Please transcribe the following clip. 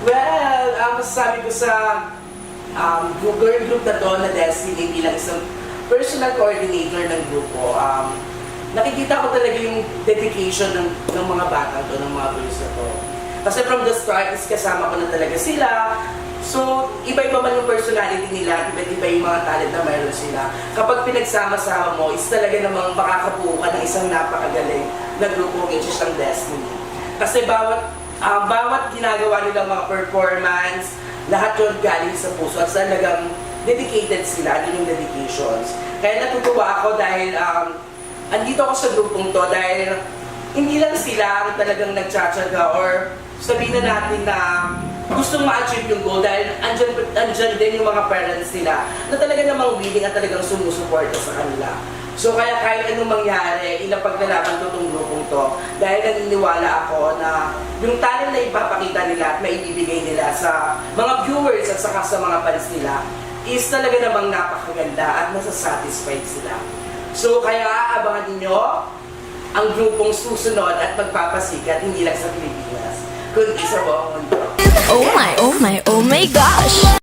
Well, ang masasabi ko sa girl group na to na Destiny bilang isang personal coordinator ng grupo, nakikita ko talaga yung dedication ng mga bata to, ng mga girls na to. Kasi from the start, is kasama ko na talaga sila. So, iba-iba man yung personality nila, iba-iba yung mga talent na mayroon sila. Kapag pinagsama-sama mo, is talaga namang makakabuo ka ng isang napakagaling na grupo, which is ang Destiny. Kasi bawat ginagawa nilang mga performance, lahat yun galing sa puso at talagang dedicated sila, din yung dedications. Kaya natutuwa ako dahil andito ako sa grupong to dahil hindi lang sila ang talagang nagtsatsaga or sabihin na natin na gustong ma-achieve yung goal dahil andyan din yung mga parents nila na talaga namang willing at talagang sumusuporta sa kanila. So kaya kahit anong mangyari, ilapaglalaban ko itong grupong to dahil naniniwala ako na yung talent na ipapakita nila at maibibigay nila sa mga viewers at saka sa mga fans nila is talaga namang napakaganda at masasatisfied sila. So kaya aabangan ninyo ang grupong susunod at magpapasikat hindi lang sa Pilipinas, kundi sa buong mundo. Oh my gosh!